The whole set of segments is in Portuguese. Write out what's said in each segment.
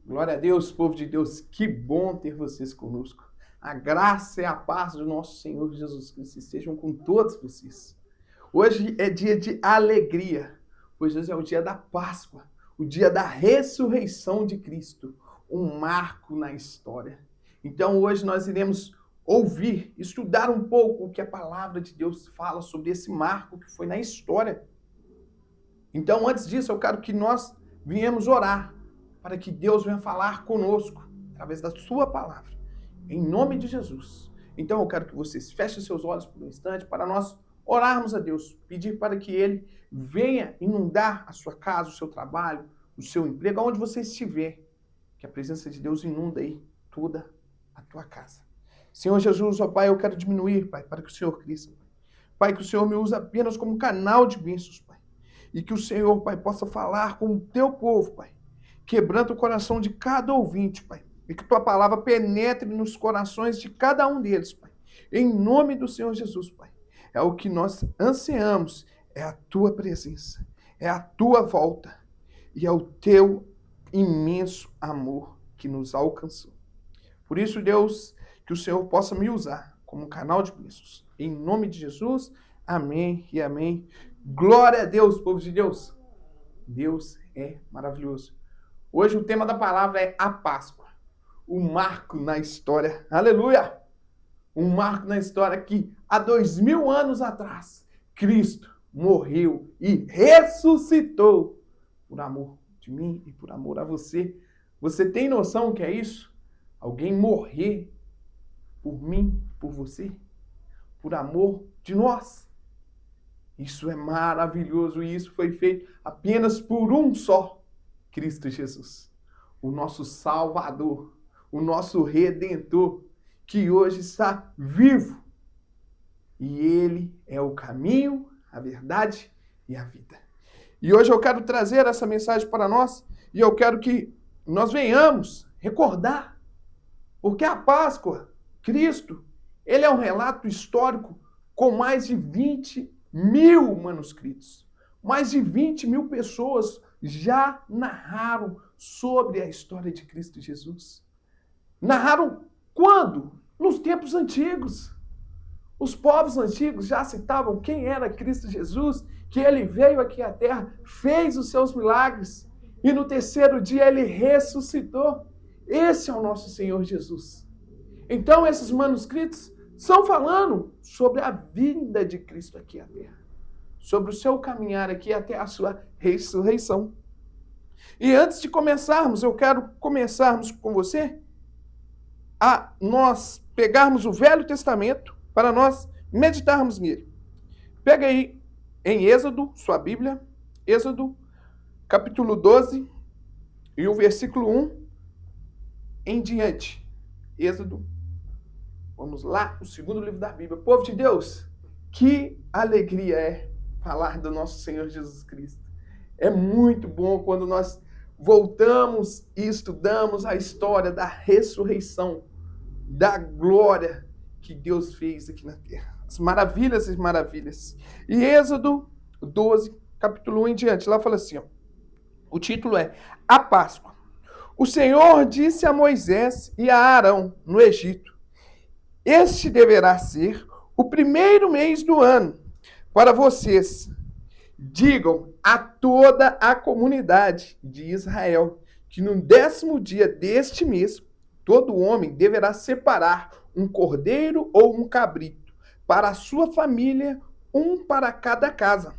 Glória a Deus, povo de Deus, que bom ter vocês conosco. A graça e a paz do nosso Senhor Jesus Cristo estejam com todos vocês. Hoje é dia de alegria, pois hoje é o dia da Páscoa, o dia da ressurreição de Cristo, um marco na história. Então hoje nós iremos ouvir, estudar um pouco o que a palavra de Deus fala sobre esse marco que foi na história. Então antes disso eu quero que nós viemos orar, para que Deus venha falar conosco, através da sua palavra, em nome de Jesus. Então eu quero que vocês fechem seus olhos por um instante, para nós orarmos a Deus, pedir para que Ele venha inundar a sua casa, o seu trabalho, o seu emprego, aonde você estiver, que a presença de Deus inunda aí toda a tua casa. Senhor Jesus, ó Pai, eu quero diminuir, Pai, para que o Senhor cresça. Pai, que o Senhor me use apenas como canal de bênçãos, Pai, e que o Senhor, Pai, possa falar com o teu povo, Pai, quebrando o coração de cada ouvinte, Pai. E que tua palavra penetre nos corações de cada um deles, Pai. Em nome do Senhor Jesus, Pai. É o que nós ansiamos, é a tua presença, é a tua volta e é o teu imenso amor que nos alcançou. Por isso, Deus, que o Senhor possa me usar como canal de bênçãos. Em nome de Jesus, amém e amém. Glória a Deus, povo de Deus. Deus é maravilhoso. Hoje o tema da palavra é a Páscoa, o marco na história. Aleluia! Um marco na história que há 2000 anos atrás, Cristo morreu e ressuscitou por amor de mim e por amor a você. Você tem noção do que é isso? Alguém morrer por mim, por você, por amor de nós. Isso é maravilhoso e isso foi feito apenas por um só. Cristo Jesus, o nosso Salvador, o nosso Redentor, que hoje está vivo. E Ele é o caminho, a verdade e a vida. E hoje eu quero trazer essa mensagem para nós e eu quero que nós venhamos recordar, porque a Páscoa, Cristo, ele é um relato histórico com mais de 20.000 manuscritos. Mais de 20.000 pessoas já narraram sobre a história de Cristo Jesus. Narraram quando? Nos tempos antigos. Os povos antigos já citavam quem era Cristo Jesus, que ele veio aqui à terra, fez os seus milagres e no terceiro dia ele ressuscitou. Esse é o nosso Senhor Jesus. Então esses manuscritos estão falando sobre a vinda de Cristo aqui à terra, sobre o seu caminhar aqui até a sua ressurreição. E antes de começarmos, eu quero começarmos com você a nós pegarmos o Velho Testamento para nós meditarmos nele. Pega aí em Êxodo, sua Bíblia, Êxodo, capítulo 12, e o versículo 1 em diante. Êxodo, vamos lá, o segundo livro da Bíblia. Povo de Deus, que alegria é falar do nosso Senhor Jesus Cristo. É muito bom quando nós voltamos e estudamos a história da ressurreição, da glória que Deus fez aqui na terra. As maravilhas e maravilhas. E Êxodo 12, capítulo 1 em diante, lá fala assim, ó, o título é A Páscoa. O Senhor disse a Moisés e a Arão no Egito: este deverá ser o primeiro mês do ano para vocês. Digam a toda a comunidade de Israel que no 10º dia deste mês, todo homem deverá separar um cordeiro ou um cabrito para a sua família, um para cada casa.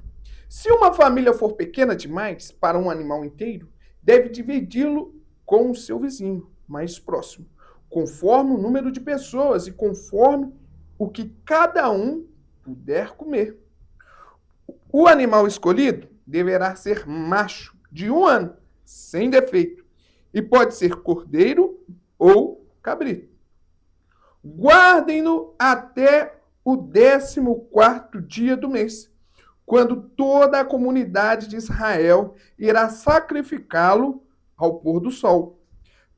Se uma família for pequena demais para um animal inteiro, deve dividi-lo com o seu vizinho mais próximo, conforme o número de pessoas e conforme o que cada um puder comer. O animal escolhido deverá ser macho, de 1 ano, sem defeito, e pode ser cordeiro ou cabrito. Guardem-no até o 14º dia do mês, quando toda a comunidade de Israel irá sacrificá-lo ao pôr do sol.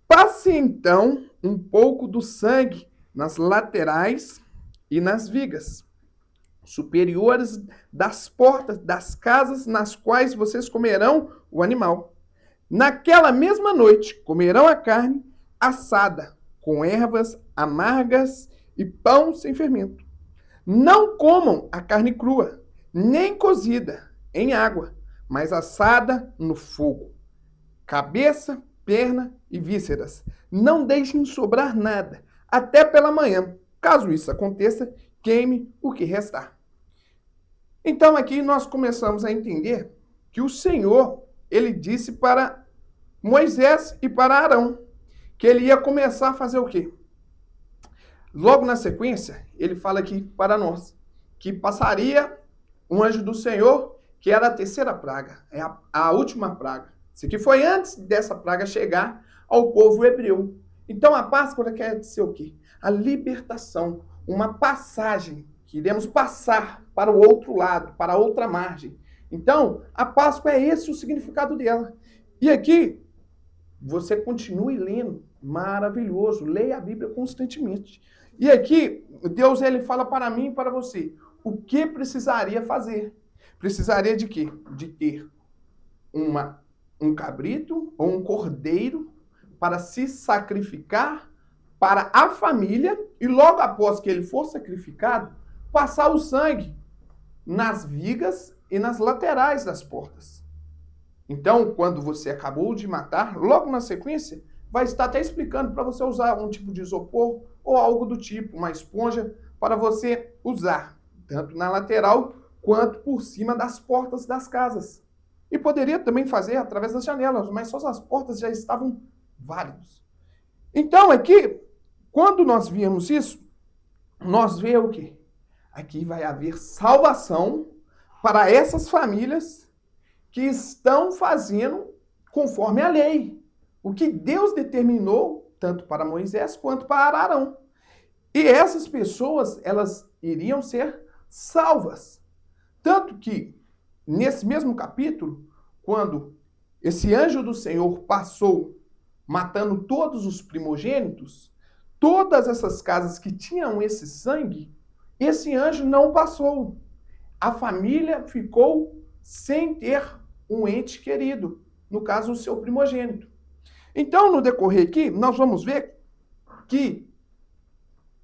Passe então um pouco do sangue nas laterais e nas vigas superiores das portas das casas nas quais vocês comerão o animal. Naquela mesma noite comerão a carne assada, com ervas amargas e pão sem fermento. Não comam a carne crua, nem cozida em água, mas assada no fogo. Cabeça, perna e vísceras. Não deixem sobrar nada, até pela manhã. Caso isso aconteça, queime o que restar. Então aqui nós começamos a entender que o Senhor, ele disse para Moisés e para Arão que ele ia começar a fazer o quê? Logo na sequência, ele fala aqui para nós que passaria um anjo do Senhor, que era a terceira praga, é a última praga. Isso aqui foi antes dessa praga chegar ao povo hebreu. Então a Páscoa quer dizer o quê? A libertação, uma passagem, que iremos passar para o outro lado, para a outra margem. Então, a Páscoa é esse o significado dela. E aqui, você continue lendo, maravilhoso, leia a Bíblia constantemente. E aqui, Deus ele fala para mim e para você, o que precisaria fazer? Precisaria de quê? De ter um cabrito ou um cordeiro para se sacrificar para a família e logo após que ele for sacrificado, passar o sangue nas vigas e nas laterais das portas. Então, quando você acabou de matar, logo na sequência, vai estar até explicando para você usar um tipo de isopor ou algo do tipo, uma esponja, para você usar, tanto na lateral quanto por cima das portas das casas. E poderia também fazer através das janelas, mas só as portas já estavam válidas. Então, aqui, quando nós vemos isso, nós vemos o quê? Aqui vai haver salvação para essas famílias que estão fazendo conforme a lei. O que Deus determinou, tanto para Moisés quanto para Arão. E essas pessoas, elas iriam ser salvas. Tanto que, nesse mesmo capítulo, quando esse anjo do Senhor passou matando todos os primogênitos, todas essas casas que tinham esse sangue, esse anjo não passou. A família ficou sem ter um ente querido, no caso, o seu primogênito. Então, no decorrer aqui, nós vamos ver que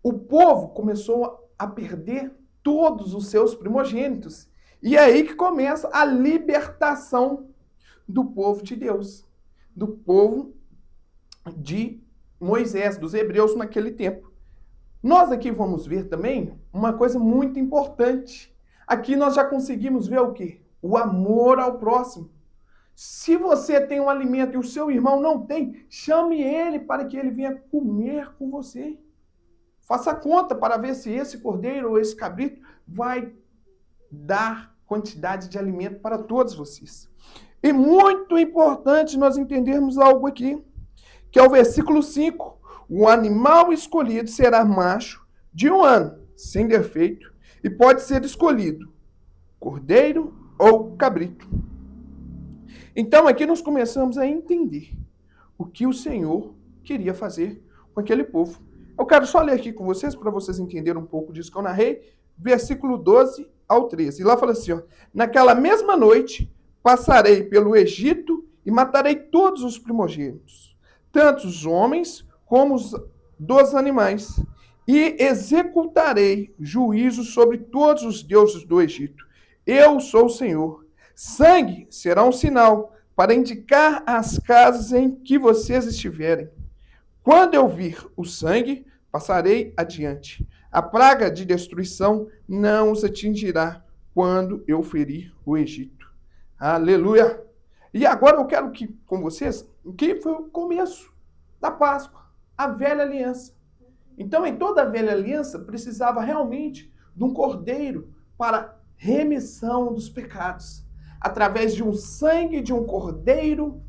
o povo começou a perder todos os seus primogênitos. E é aí que começa a libertação do povo de Deus, do povo de Moisés, dos hebreus naquele tempo. Nós aqui vamos ver também uma coisa muito importante. Aqui nós já conseguimos ver o quê? O amor ao próximo. Se você tem um alimento e o seu irmão não tem, chame ele para que ele venha comer com você. Faça conta para ver se esse cordeiro ou esse cabrito vai dar quantidade de alimento para todos vocês. E muito importante nós entendermos algo aqui, que é o versículo 5. O animal escolhido será macho de 1 ano, sem defeito, e pode ser escolhido cordeiro ou cabrito. Então aqui nós começamos a entender o que o Senhor queria fazer com aquele povo. Eu quero só ler aqui com vocês, para vocês entenderem um pouco disso que eu narrei, versículo 12 ao 13. E lá fala assim, ó, naquela mesma noite passarei pelo Egito e matarei todos os primogênitos, tanto os homens como os dos animais, e executarei juízo sobre todos os deuses do Egito. Eu sou o Senhor. Sangue será um sinal para indicar as casas em que vocês estiverem. Quando eu vir o sangue, passarei adiante. A praga de destruição não os atingirá quando eu ferir o Egito. Aleluia! E agora eu quero que com vocês, que foi o começo da Páscoa, a velha aliança. Então, em toda a velha aliança, precisava realmente de um cordeiro para remissão dos pecados, através de um sangue de um cordeiro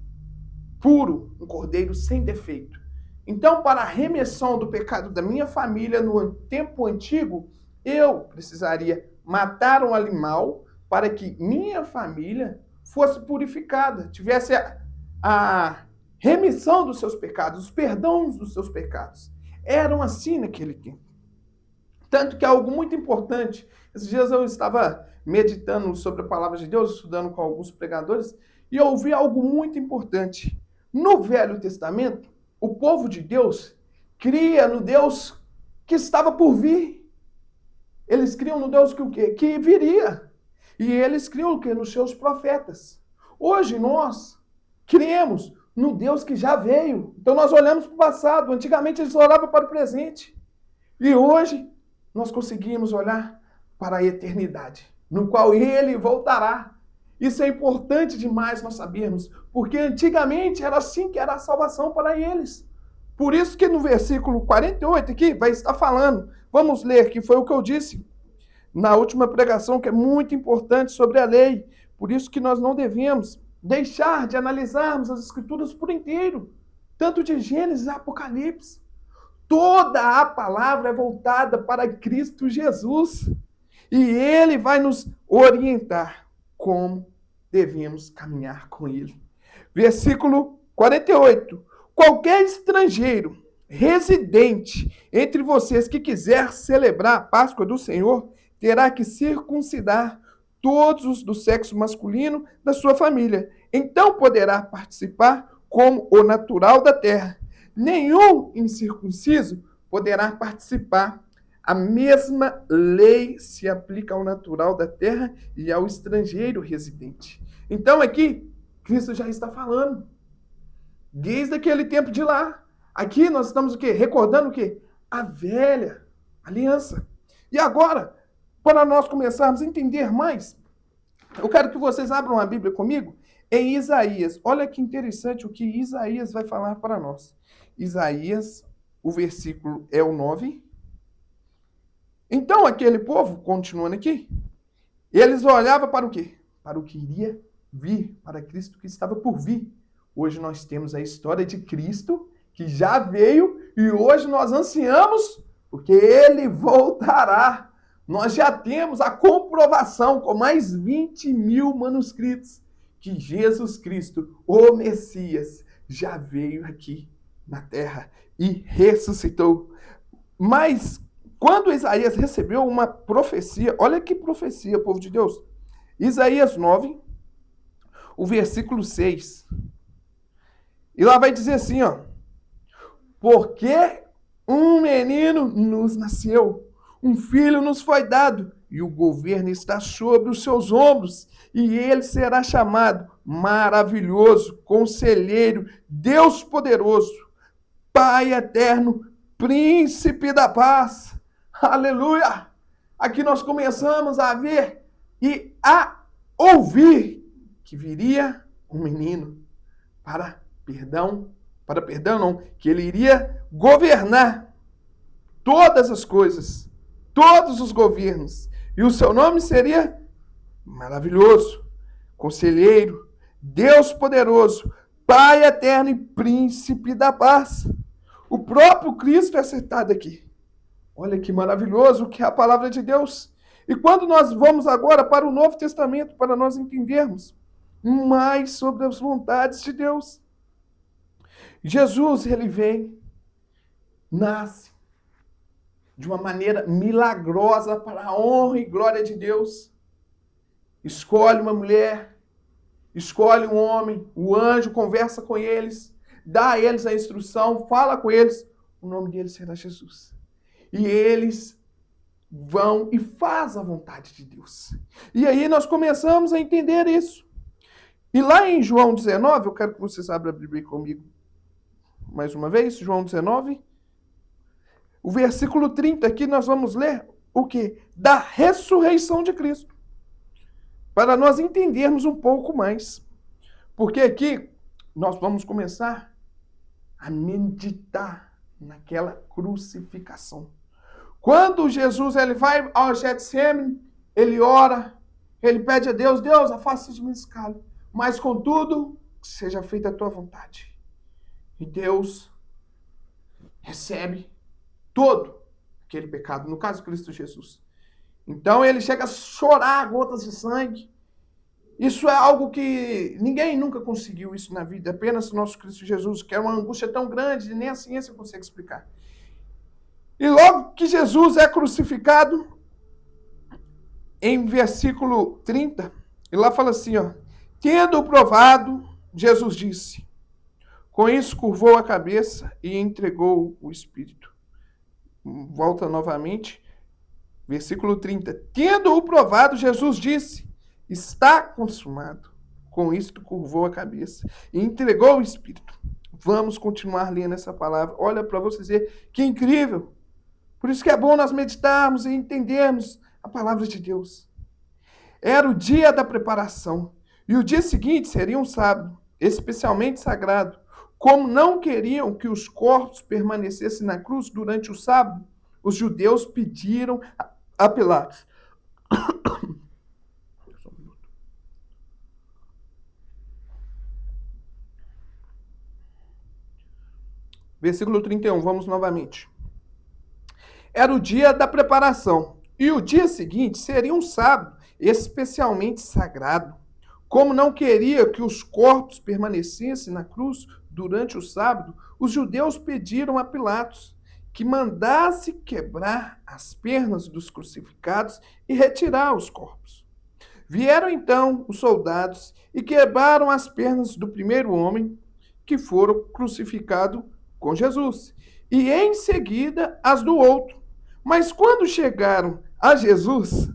puro, um cordeiro sem defeito. Então, para a remissão do pecado da minha família no tempo antigo, eu precisaria matar um animal para que minha família fosse purificada, tivesse a remissão dos seus pecados, os perdões dos seus pecados. Eram assim naquele tempo. Tanto que é algo muito importante. Esses dias eu estava meditando sobre a palavra de Deus, estudando com alguns pregadores, e eu ouvi algo muito importante. No Velho Testamento, o povo de Deus cria no Deus que estava por vir. Eles criam no Deus que o quê? Que viria. E eles criam o quê? Nos seus profetas. Hoje nós cremos no Deus que já veio. Então nós olhamos para o passado. Antigamente eles olhavam para o presente. E hoje nós conseguimos olhar para a eternidade, no qual ele voltará. Isso é importante demais nós sabermos, porque antigamente era assim que era a salvação para eles. Por isso que no versículo 48 aqui vai estar falando, vamos ler, que foi o que eu disse na última pregação, que é muito importante sobre a lei. Por isso que nós não devemos deixar de analisarmos as escrituras por inteiro, tanto de Gênesis a Apocalipse. Toda a palavra é voltada para Cristo Jesus. E ele vai nos orientar como devemos caminhar com ele. Versículo 48. Qualquer estrangeiro residente entre vocês que quiser celebrar a Páscoa do Senhor terá que circuncidar todos os do sexo masculino da sua família. Então poderá participar como o natural da terra. Nenhum incircunciso poderá participar. A mesma lei se aplica ao natural da terra e ao estrangeiro residente. Então aqui, Cristo já está falando. Desde aquele tempo de lá. Aqui nós estamos o quê? Recordando o quê? A velha aliança. E agora, para nós começarmos a entender mais, eu quero que vocês abram a Bíblia comigo em Isaías. Olha que interessante o que Isaías vai falar para nós. Isaías, o versículo é o 9. Então aquele povo, continuando aqui, eles olhavam para o quê? Para o que iria vir, para Cristo que estava por vir. Hoje nós temos a história de Cristo, que já veio, e hoje nós ansiamos, porque ele voltará. Nós já temos a comprovação, com mais 20.000 manuscritos, que Jesus Cristo, o Messias, já veio aqui na terra e ressuscitou. Mas quando Isaías recebeu uma profecia, olha que profecia, povo de Deus. Isaías 9, o versículo 6. E lá vai dizer assim, ó. Porque um menino nos nasceu, um filho nos foi dado, e o governo está sobre os seus ombros, e ele será chamado Maravilhoso, Conselheiro, Deus Poderoso, Pai Eterno, Príncipe da Paz. Aleluia! Aqui nós começamos a ver e a ouvir que viria um menino que ele iria governar todas as coisas, todos os governos. E o seu nome seria Maravilhoso, Conselheiro, Deus Poderoso, Pai Eterno e Príncipe da Paz. O próprio Cristo é citado aqui. Olha que maravilhoso que é a palavra de Deus. E quando nós vamos agora para o Novo Testamento, para nós entendermos mais sobre as vontades de Deus. Jesus, ele vem, nasce de uma maneira milagrosa para a honra e glória de Deus. Escolhe uma mulher, escolhe um homem, o anjo conversa com eles, dá a eles a instrução, fala com eles, o nome deles será Jesus. E eles vão e fazem a vontade de Deus. E aí nós começamos a entender isso. E lá em João 19, eu quero que vocês abram a Bíblia comigo mais uma vez, João 19, o versículo 30 aqui nós vamos ler o quê? Da ressurreição de Cristo. Para nós entendermos um pouco mais. Porque aqui nós vamos começar a meditar naquela crucificação. Quando Jesus ele vai ao Getsêmani, ele ora, ele pede a Deus, Deus, afasta de mim esse cálice, mas contudo, que seja feita a tua vontade. E Deus recebe todo aquele pecado, no caso Cristo Jesus. Então ele chega a chorar gotas de sangue. Isso é algo que ninguém nunca conseguiu isso na vida, apenas o nosso Cristo Jesus, que é uma angústia tão grande, nem a ciência consegue explicar. E logo que Jesus é crucificado, em versículo 30, ele lá fala assim, ó, Tendo provado, Jesus disse. Com isso, curvou a cabeça e entregou o Espírito. Volta novamente, versículo 30. Tendo-o provado, Jesus disse, está consumado. Com isto, curvou a cabeça e entregou o Espírito. Vamos continuar lendo essa palavra. Olha para vocês ver que incrível. Por isso que é bom nós meditarmos e entendermos a palavra de Deus. Era o dia da preparação. E o dia seguinte seria um sábado, especialmente sagrado. Como não queriam que os corpos permanecessem na cruz durante o sábado, os judeus pediram a Pilatos. Versículo 31, vamos novamente. Era o dia da preparação. E o dia seguinte seria um sábado, especialmente sagrado. Como não queria que os corpos permanecessem na cruz durante o sábado, os judeus pediram a Pilatos que mandasse quebrar as pernas dos crucificados e retirar os corpos. Vieram então os soldados e quebraram as pernas do primeiro homem que foram crucificado com Jesus, e em seguida as do outro. Mas quando chegaram a Jesus,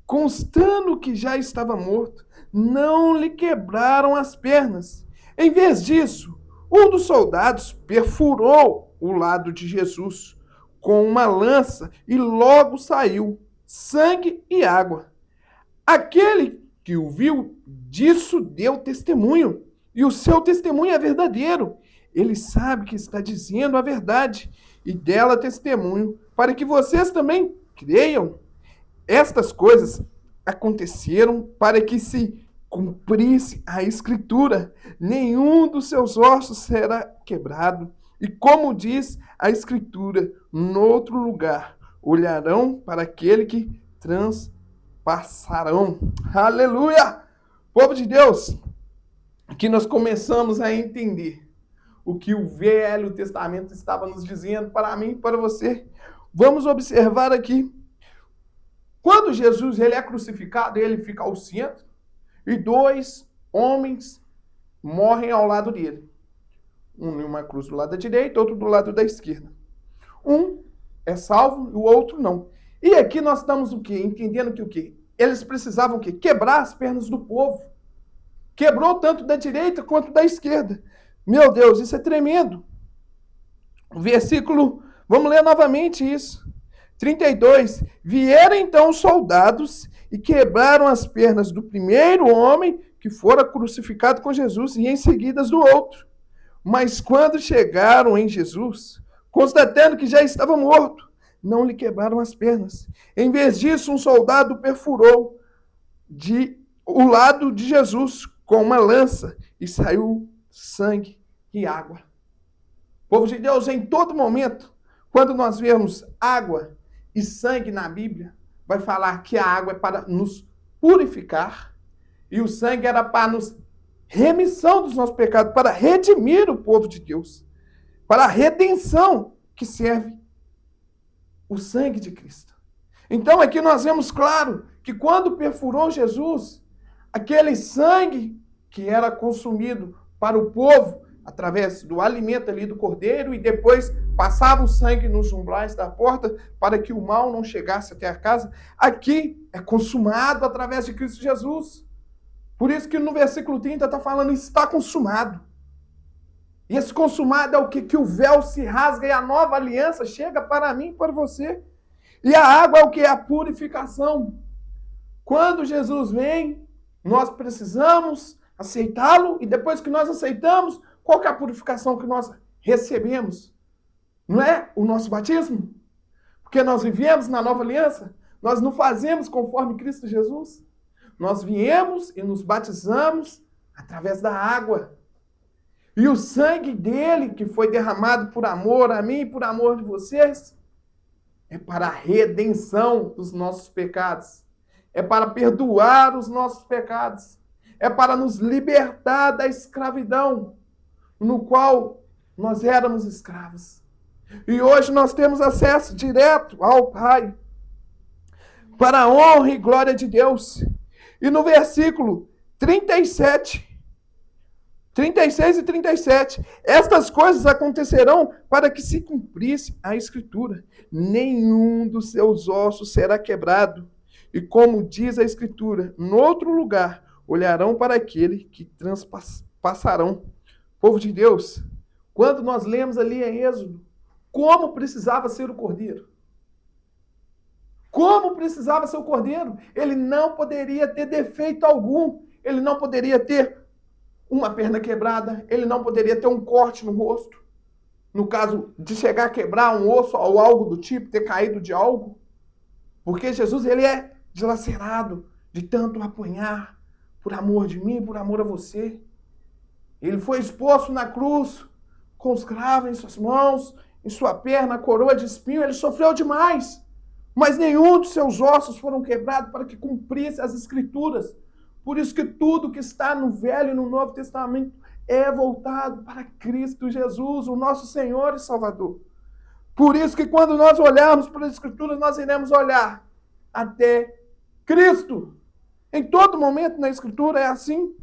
constando que já estava morto, não lhe quebraram as pernas. Em vez disso, um dos soldados perfurou o lado de Jesus com uma lança e logo saiu sangue e água. Aquele que o viu disso deu testemunho, e o seu testemunho é verdadeiro. Ele sabe que está dizendo a verdade, e dela testemunho, para que vocês também creiam. Estas coisas aconteceram para que se cumprisse a Escritura. Nenhum dos seus ossos será quebrado. E como diz a Escritura, noutro lugar, olharão para aquele que transpassarão. Aleluia! Povo de Deus, aqui nós começamos a entender o que o Velho Testamento estava nos dizendo para mim e para você. Vamos observar aqui. Quando Jesus ele é crucificado, ele fica ao centro e dois homens morrem ao lado dele. Um em uma cruz do lado da direita, outro do lado da esquerda. Um é salvo e o outro não. E aqui nós estamos o quê? Entendendo que o quê? Eles precisavam o quê? Quebrar as pernas do povo. Quebrou tanto da direita quanto da esquerda. Meu Deus, isso é tremendo. O versículo, vamos ler novamente isso. 32. Vieram então os soldados e quebraram as pernas do primeiro homem que fora crucificado com Jesus e em seguida as do outro. Mas quando chegaram em Jesus, constatando que já estava morto, não lhe quebraram as pernas. Em vez disso, um soldado perfurou o lado de Jesus com uma lança e saiu sangue e água. Povo de Deus, em todo momento, quando nós vemos água e sangue na Bíblia, vai falar que a água é para nos purificar e o sangue era para nos remissão dos nossos pecados, para redimir o povo de Deus, para a redenção que serve o sangue de Cristo. Então aqui nós vemos claro que quando perfurou Jesus, aquele sangue que era consumido para o povo através do alimento ali do cordeiro e depois passava o sangue nos umbrais da porta para que o mal não chegasse até a casa, aqui é consumado através de Cristo Jesus. Por isso que no versículo 30 está falando, está consumado. E esse consumado é o que? Que o véu se rasga e a nova aliança chega para mim e para você. E a água é o que? A purificação. Quando Jesus vem, nós precisamos aceitá-lo e depois que nós aceitamos, qual que é a purificação que nós recebemos? Não é o nosso batismo? Porque nós vivemos na nova aliança, nós não fazemos conforme Cristo Jesus. Nós viemos e nos batizamos através da água. E o sangue dele, que foi derramado por amor a mim e por amor de vocês, é para a redenção dos nossos pecados. É para perdoar os nossos pecados. É para nos libertar da escravidão, no qual nós éramos escravos. E hoje nós temos acesso direto ao Pai, para a honra e glória de Deus. E no versículo 37, 36 e 37. Estas coisas acontecerão para que se cumprisse a Escritura. Nenhum dos seus ossos será quebrado. E como diz a Escritura, no outro lugar olharão para aquele que transpassarão. Povo de Deus, quando nós lemos ali em Êxodo, como precisava ser o cordeiro? Como precisava ser o cordeiro? Ele não poderia ter defeito algum. Ele não poderia ter uma perna quebrada. Ele não poderia ter um corte no rosto. No caso de chegar a quebrar um osso ou algo do tipo, ter caído de algo. Porque Jesus, ele é dilacerado de tanto apanhar por amor de mim, por amor a você. Ele foi exposto na cruz com os cravos em suas mãos, em sua perna, a coroa de espinho. Ele sofreu demais. Mas nenhum dos seus ossos foram quebrados para que cumprisse as Escrituras. Por isso que tudo que está no Velho e no Novo Testamento é voltado para Cristo Jesus, o nosso Senhor e Salvador. Por isso que quando nós olharmos para as Escrituras, nós iremos olhar até Cristo. Em todo momento na Escritura é assim.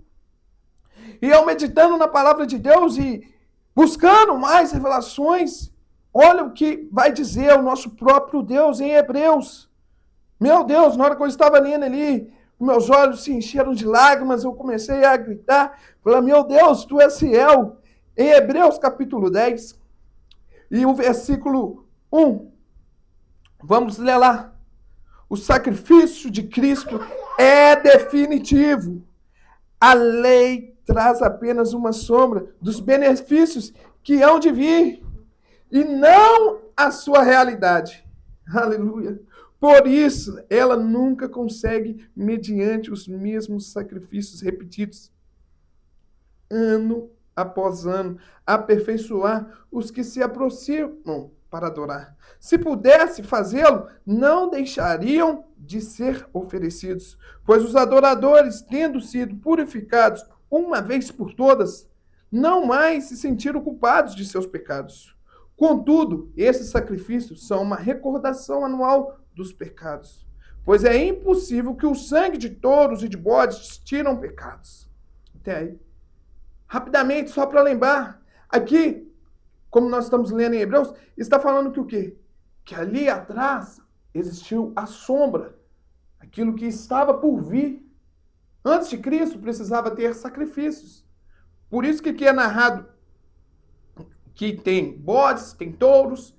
E eu meditando na palavra de Deus e buscando mais revelações, olha o que vai dizer o nosso próprio Deus em Hebreus. Meu Deus, na hora que eu estava lendo ali, meus olhos se encheram de lágrimas, eu comecei a gritar, falei, meu Deus, tu és fiel. Em Hebreus capítulo 10, e o versículo 1, vamos ler lá. O sacrifício de Cristo é definitivo. A lei traz apenas uma sombra dos benefícios que hão de vir, e não a sua realidade. Aleluia. Por isso, ela nunca consegue, mediante os mesmos sacrifícios repetidos, ano após ano, aperfeiçoar os que se aproximam para adorar. Se pudesse fazê-lo, não deixariam de ser oferecidos, pois os adoradores, tendo sido purificados uma vez por todas, não mais se sentiram culpados de seus pecados. Contudo, esses sacrifícios são uma recordação anual dos pecados, pois é impossível que o sangue de touros e de bodes tiram pecados. Até aí. Rapidamente, só para lembrar, aqui, como nós estamos lendo em Hebreus, está falando que o quê? Que ali atrás existiu a sombra, aquilo que estava por vir. Antes de Cristo precisava ter sacrifícios. Por isso que aqui é narrado que tem bodes, tem touros,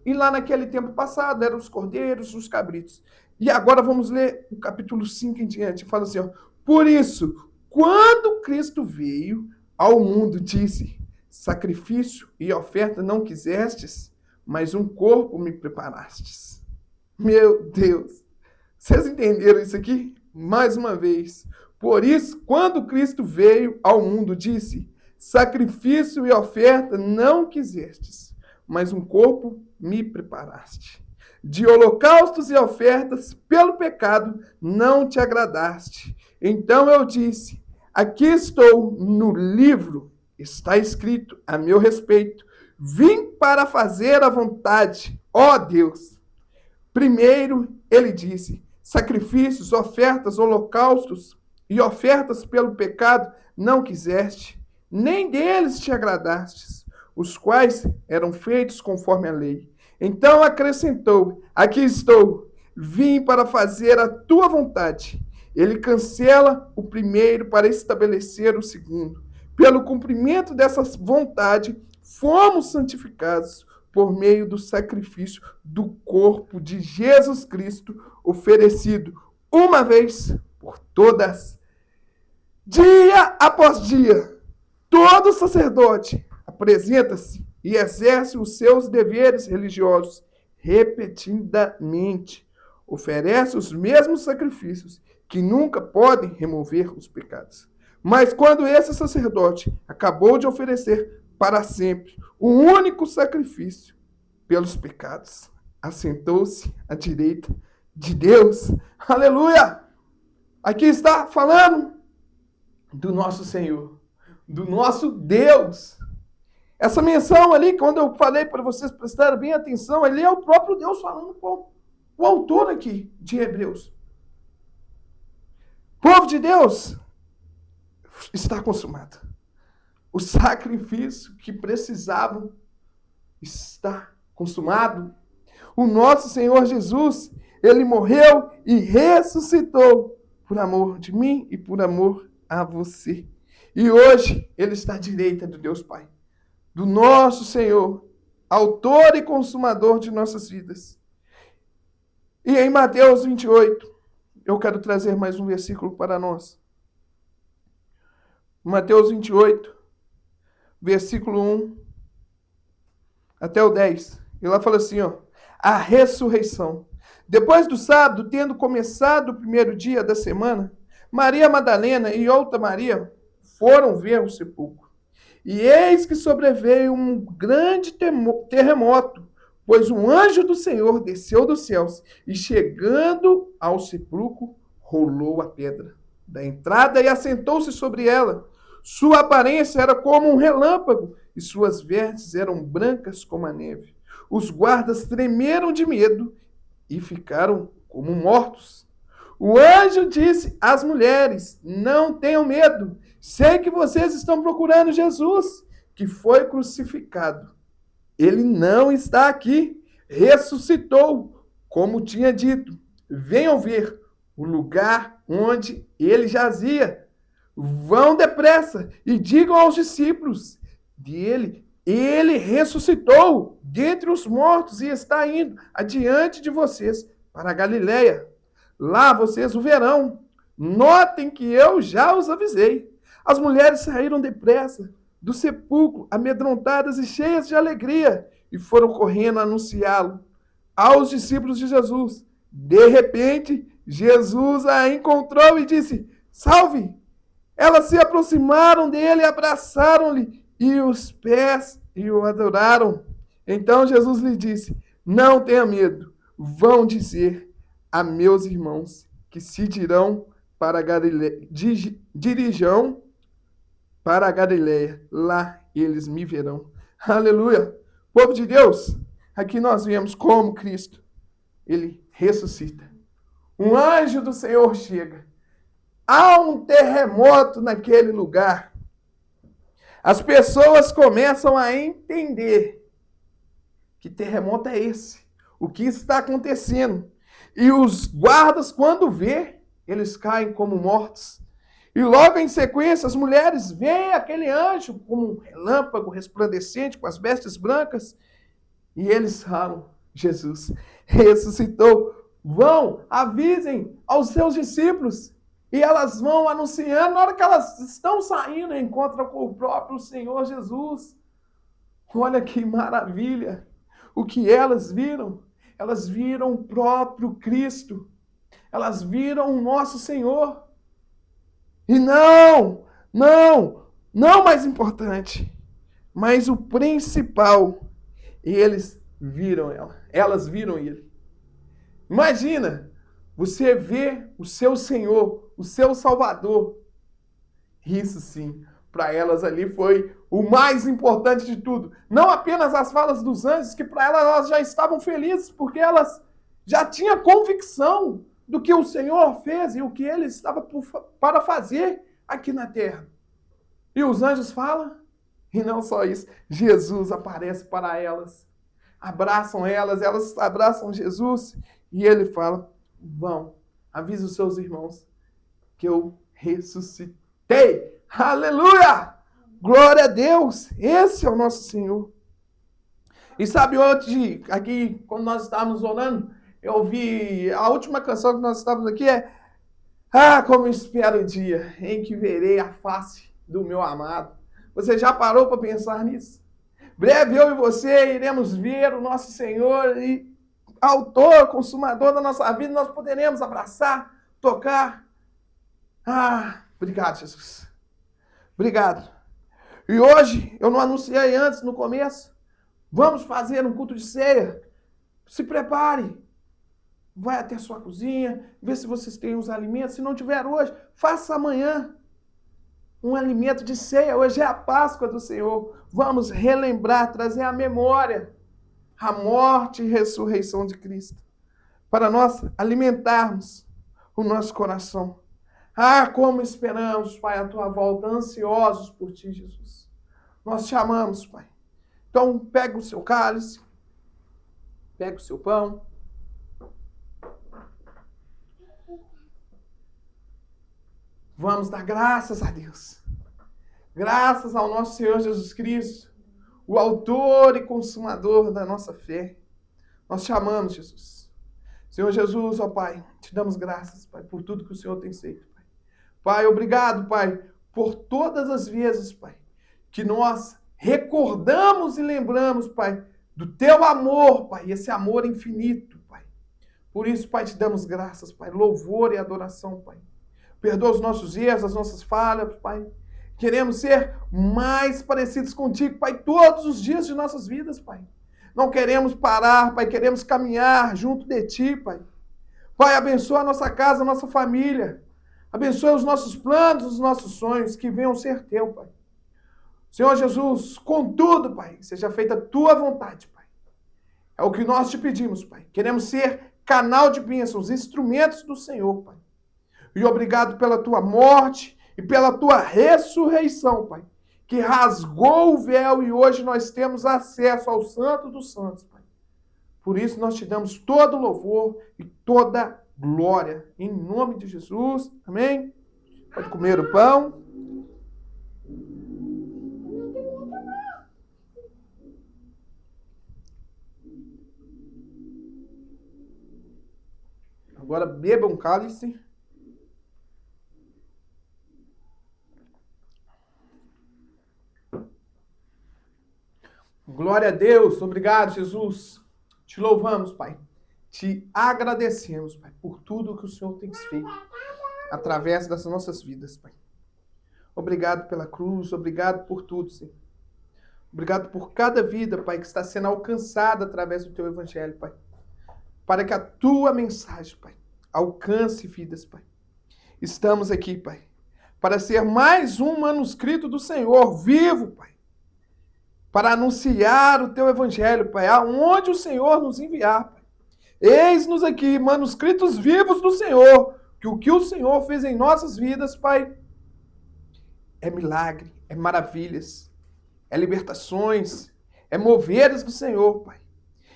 e lá naquele tempo passado eram os cordeiros, os cabritos. E agora vamos ler o capítulo 5 em diante. Fala assim, ó, por isso, quando Cristo veio ao mundo, disse, sacrifício e oferta não quisestes, mas um corpo me preparastes. Meu Deus, vocês entenderam isso aqui? Mais uma vez. Por isso, quando Cristo veio ao mundo, disse, sacrifício e oferta não quisestes, mas um corpo me preparaste. De holocaustos e ofertas pelo pecado não te agradaste. Então eu disse, aqui estou no livro, está escrito a meu respeito, vim para fazer a vontade, ó Deus. Primeiro ele disse, sacrifícios, ofertas, holocaustos e ofertas pelo pecado não quiseste, nem deles te agradastes, os quais eram feitos conforme a lei. Então acrescentou, aqui estou, vim para fazer a tua vontade. Ele cancela o primeiro para estabelecer o segundo. Pelo cumprimento dessa vontade, fomos santificados por meio do sacrifício do corpo de Jesus Cristo, oferecido uma vez por todas. Dia após dia, todo sacerdote apresenta-se e exerce os seus deveres religiosos repetidamente. Oferece os mesmos sacrifícios que nunca podem remover os pecados. Mas quando esse sacerdote acabou de oferecer para sempre o único sacrifício pelos pecados, assentou-se à direita de Deus. Aleluia! Aqui está falando do nosso Senhor, do nosso Deus. Essa menção ali, quando eu falei para vocês prestarem bem atenção, ali é o próprio Deus falando com o autor aqui de Hebreus. Povo de Deus, está consumado. O sacrifício que precisavam está consumado. O nosso Senhor Jesus, ele morreu e ressuscitou por amor de mim e por amor a você. E hoje ele está à direita do Deus Pai, do nosso Senhor, autor e consumador de nossas vidas. E em Mateus 28, eu quero trazer mais um versículo para nós. Mateus 28, versículo 1 até o 10. E lá fala assim, ó, a ressurreição. Depois do sábado, tendo começado o primeiro dia da semana, Maria Madalena e outra Maria foram ver o sepulcro. E eis que sobreveio um grande terremoto, pois um anjo do Senhor desceu dos céus e, chegando ao sepulcro, rolou a pedra da entrada e assentou-se sobre ela. Sua aparência era como um relâmpago e suas vestes eram brancas como a neve. Os guardas tremeram de medo e ficaram como mortos. O anjo disse às mulheres: não tenham medo, sei que vocês estão procurando Jesus, que foi crucificado. Ele não está aqui, ressuscitou, como tinha dito. Venham ver o lugar onde ele jazia. Vão depressa e digam aos discípulos dele, ele ressuscitou dentre os mortos e está indo adiante de vocês para a Galileia. Lá vocês o verão. Notem que eu já os avisei. As mulheres saíram depressa do sepulcro, amedrontadas e cheias de alegria, e foram correndo a anunciá-lo aos discípulos de Jesus. De repente, Jesus a encontrou e disse: salve! Elas se aproximaram dele, abraçaram-lhe e os pés e o adoraram. Então Jesus lhe disse: não tenha medo, vão dizer a meus irmãos que se dirão para a Galileia, dirijam para a Galileia, lá eles me verão. Aleluia! Povo de Deus, aqui nós vemos como Cristo, ele ressuscita. Um anjo do Senhor chega. Há um terremoto naquele lugar. As pessoas começam a entender que terremoto é esse, o que está acontecendo. E os guardas, quando vê, eles caem como mortos. E logo em sequência, as mulheres veem aquele anjo como um relâmpago resplandecente, com as vestes brancas, e eles falam: Jesus ressuscitou. Vão, avisem aos seus discípulos. E elas vão anunciando, na hora que elas estão saindo, encontram com o próprio Senhor Jesus. Olha que maravilha! O que elas viram? Elas viram o próprio Cristo. Elas viram o nosso Senhor. E não mais importante, mas o principal, eles viram ela. Elas viram ele. Imagina, você vê o seu Senhor, o seu Salvador. Isso sim, para elas ali foi o mais importante de tudo. Não apenas as falas dos anjos, que para elas já estavam felizes, porque elas já tinham convicção do que o Senhor fez e o que ele estava para fazer aqui na terra. E os anjos falam, e não só isso, Jesus aparece para elas, abraçam elas, elas abraçam Jesus, e ele fala: vão, avisa os seus irmãos que eu ressuscitei. Aleluia! Glória a Deus! Esse é o nosso Senhor. E sabe, hoje, aqui, quando nós estávamos orando, eu ouvi, a última canção que nós estávamos aqui é: ah, como espero o dia em que verei a face do meu amado. Você já parou para pensar nisso? Breve eu e você iremos ver o nosso Senhor e autor, consumador da nossa vida, nós poderemos abraçar, tocar. Ah, obrigado, Jesus. Obrigado. E hoje, eu não anunciei antes, no começo, vamos fazer um culto de ceia. Se prepare. Vai até a sua cozinha, vê se vocês têm os alimentos. Se não tiver hoje, faça amanhã um alimento de ceia. Hoje é a Páscoa do Senhor. Vamos relembrar, trazer à memória a morte e ressurreição de Cristo, para nós alimentarmos o nosso coração. Ah, como esperamos, Pai, a tua volta, ansiosos por ti, Jesus. Nós te amamos, Pai. Então, pega o seu cálice, pega o seu pão. Vamos dar graças a Deus. Graças ao nosso Senhor Jesus Cristo, o autor e consumador da nossa fé. Nós te amamos, Jesus. Senhor Jesus, ó Pai, te damos graças, Pai, por tudo que o Senhor tem feito, Pai. Pai, obrigado, Pai, por todas as vezes, Pai, que nós recordamos e lembramos, Pai, do teu amor, Pai, esse amor infinito, Pai. Por isso, Pai, te damos graças, Pai, louvor e adoração, Pai. Perdoa os nossos erros, as nossas falhas, Pai. Queremos ser mais parecidos contigo, Pai, todos os dias de nossas vidas, Pai. Não queremos parar, Pai, queremos caminhar junto de Ti, Pai. Pai, abençoa a nossa casa, a nossa família. Abençoa os nossos planos, os nossos sonhos, que venham ser Teu, Pai. Senhor Jesus, contudo, Pai, seja feita a Tua vontade, Pai. É o que nós te pedimos, Pai. Queremos ser canal de bênçãos, instrumentos do Senhor, Pai. E obrigado pela Tua morte e pela Tua ressurreição, Pai, que rasgou o véu e hoje nós temos acesso ao Santo dos Santos, Pai. Por isso nós te damos todo louvor e toda glória. Em nome de Jesus. Amém? Pode comer o pão. Agora beba um cálice. Glória a Deus. Obrigado, Jesus. Te louvamos, Pai. Te agradecemos, Pai, por tudo que o Senhor tem feito através das nossas vidas, Pai. Obrigado pela cruz, obrigado por tudo, Senhor. Obrigado por cada vida, Pai, que está sendo alcançada através do Teu Evangelho, Pai. Para que a Tua mensagem, Pai, alcance vidas, Pai. Estamos aqui, Pai, para ser mais um manuscrito do Senhor, vivo, Pai. Para anunciar o Teu Evangelho, Pai, aonde o Senhor nos enviar, Pai. Eis-nos aqui, manuscritos vivos do Senhor, que o que o Senhor fez em nossas vidas, Pai, é milagre, é maravilhas, é libertações, é moveres do Senhor, Pai.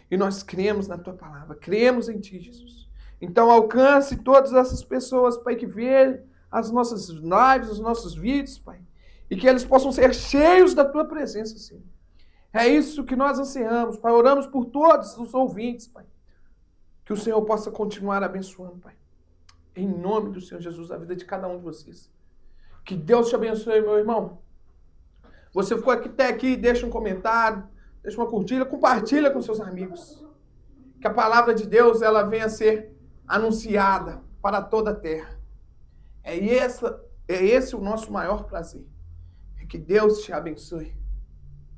E nós cremos na Tua palavra, cremos em Ti, Jesus. Então alcance todas essas pessoas, Pai, que vê as nossas lives, os nossos vídeos, Pai, e que eles possam ser cheios da Tua presença, Senhor. É isso que nós ansiamos, Pai. Oramos por todos os ouvintes, Pai. Que o Senhor possa continuar abençoando, Pai. Em nome do Senhor Jesus, a vida de cada um de vocês. Que Deus te abençoe, meu irmão. Você ficou até aqui, deixa um comentário, deixa uma curtida, compartilha com seus amigos. Que a palavra de Deus, ela venha a ser anunciada para toda a terra. É esse o nosso maior prazer. É que Deus te abençoe.